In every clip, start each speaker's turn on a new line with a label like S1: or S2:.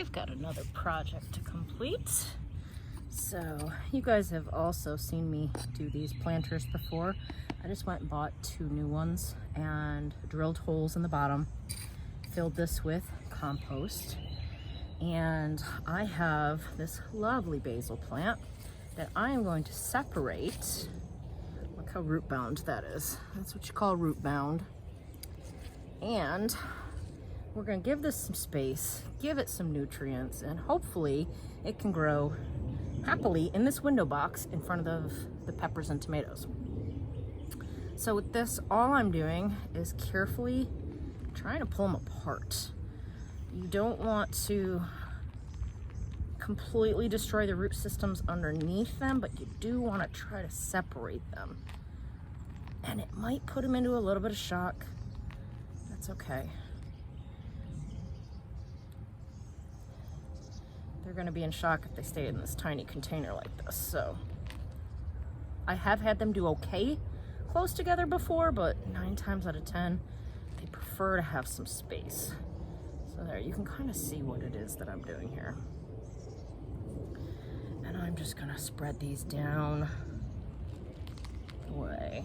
S1: I've got another project to complete. So you guys have also seen me do these planters before. I just went and bought 2 new ones and drilled holes in the bottom, filled this with compost, and I have this lovely basil plant that I am going to separate. Look how root bound that is. That's what you call root bound. And we're going to give this some space, give it some nutrients, and hopefully it can grow happily in this window box in front of the peppers and tomatoes. So with this, all I'm doing is carefully trying to pull them apart. You don't want to completely destroy the root systems underneath them, but you do want to try to separate them. And it might put them into a little bit of shock. That's okay. They're going to be in shock if they stay in this tiny container like this. So I have had them do okay close together before, but 9 times out of 10 they prefer to have some space. So there, you can kind of see what it is that I'm doing here. And I'm just going to spread these down the way.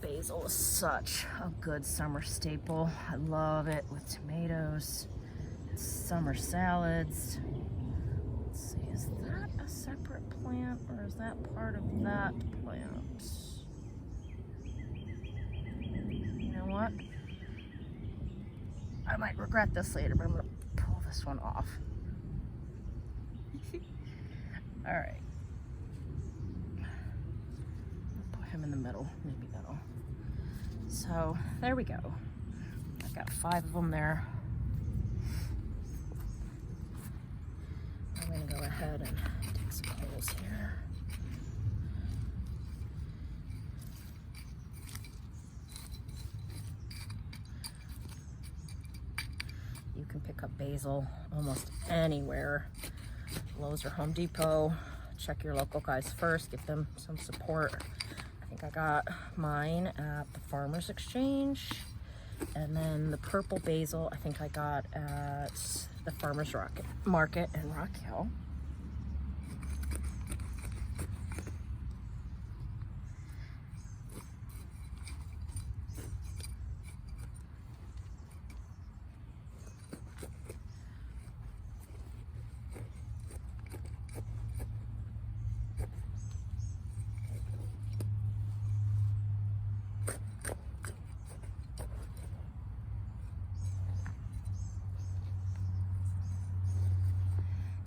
S1: Basil is such a good summer staple. I love it with tomatoes. Summer salads. Let's see, is that a separate plant or is that part of that plant? You know what? I might regret this later, but I'm gonna pull this one off. All right. I'll put him in the middle. Maybe that'll. So there we go. I've got 5 of them there. I'm going to go ahead and take some holes here. You can pick up basil almost anywhere. Lowe's or Home Depot. Check your local guys first. Give them some support. I think I got mine at the Farmers Exchange. And then the purple basil, I think I got at the Farmers Market in Rock Hill.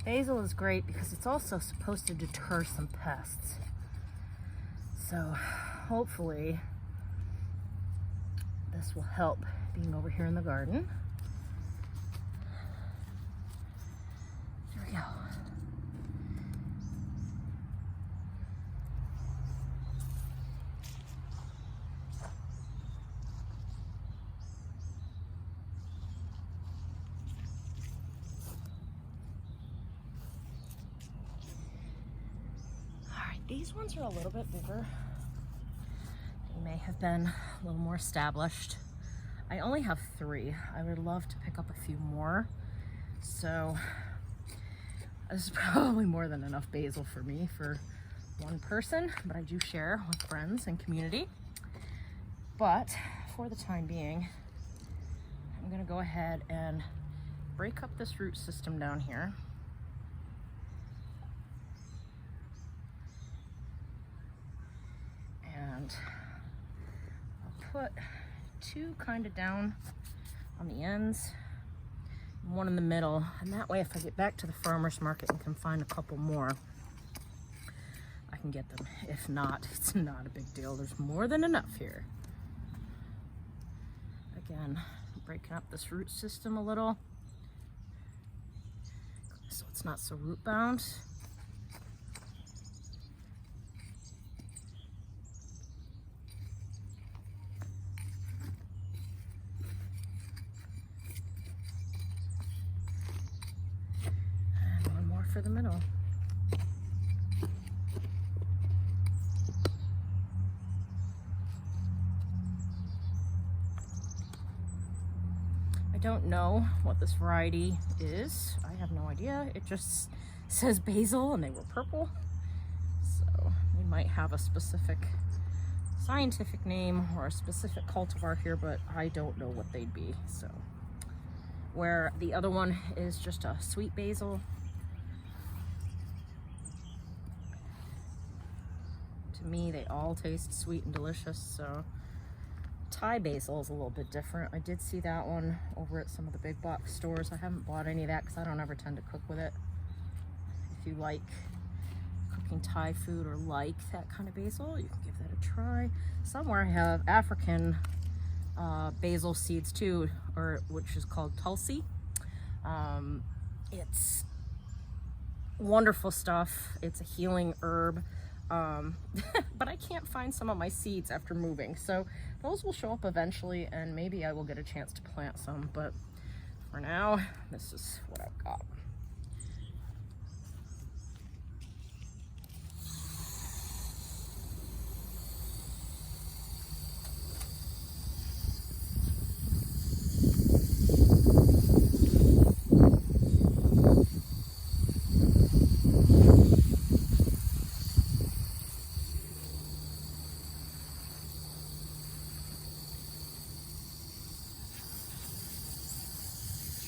S1: Basil is great because it's also supposed to deter some pests. So hopefully this will help being over here in the garden. There we go. These ones are a little bit bigger. They may have been a little more established. I only have 3. I would love to pick up a few more. So this is probably more than enough basil for me for one person, but I do share with friends and community. But for the time being, I'm gonna go ahead and break up this root system down here. And I'll put 2 kind of down on the ends, and 1 in the middle, and that way if I get back to the farmer's market and can find a couple more, I can get them. If not, it's not a big deal. There's more than enough here. Again, breaking up this root system a little so it's not so root bound. For the middle. I don't know what this variety is. I have no idea. It just says basil and they were purple. So we might have a specific scientific name or a specific cultivar here, but I don't know what they'd be. So where the other one is just a sweet basil. To me, they all taste sweet and delicious. So Thai basil is a little bit different. I did see that one over at some of the big box stores. I haven't bought any of that because I don't ever tend to cook with it. If you like cooking Thai food or like that kind of basil, you can give that a try. Somewhere I have African basil seeds too, or which is called tulsi. It's wonderful stuff. It's a healing herb. But I can't find some of my seeds after moving, so those will show up eventually and maybe I will get a chance to plant some, but for now this is what I've got.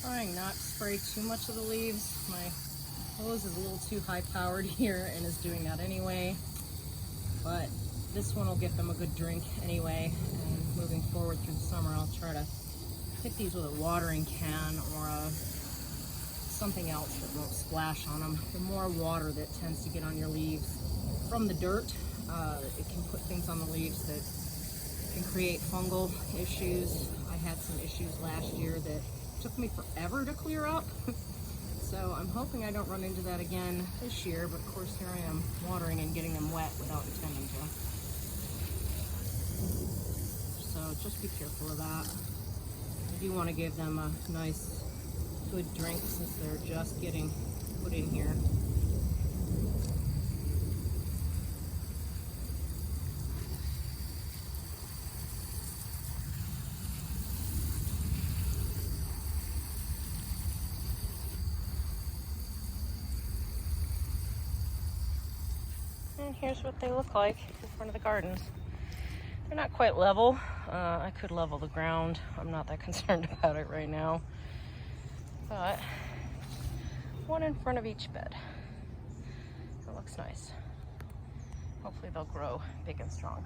S1: Trying not to spray too much of the leaves. My hose is a little too high powered here and is doing that anyway, but this one will get them a good drink anyway, and moving forward through the summer I'll try to hit these with a watering can or something else that won't splash on them. The more water that tends to get on your leaves from the dirt, it can put things on the leaves that can create fungal issues. I had some issues last year that took me forever to clear up. So I'm hoping I don't run into that again this year, but of course here I am watering and getting them wet without intending to. So just be careful of that. I do want to give them a nice good drink since they're just getting put in here. And here's what they look like in front of the gardens. They're not quite level. I could level the ground. I'm not that concerned about it right now. But one in front of each bed. It looks nice. Hopefully they'll grow big and strong.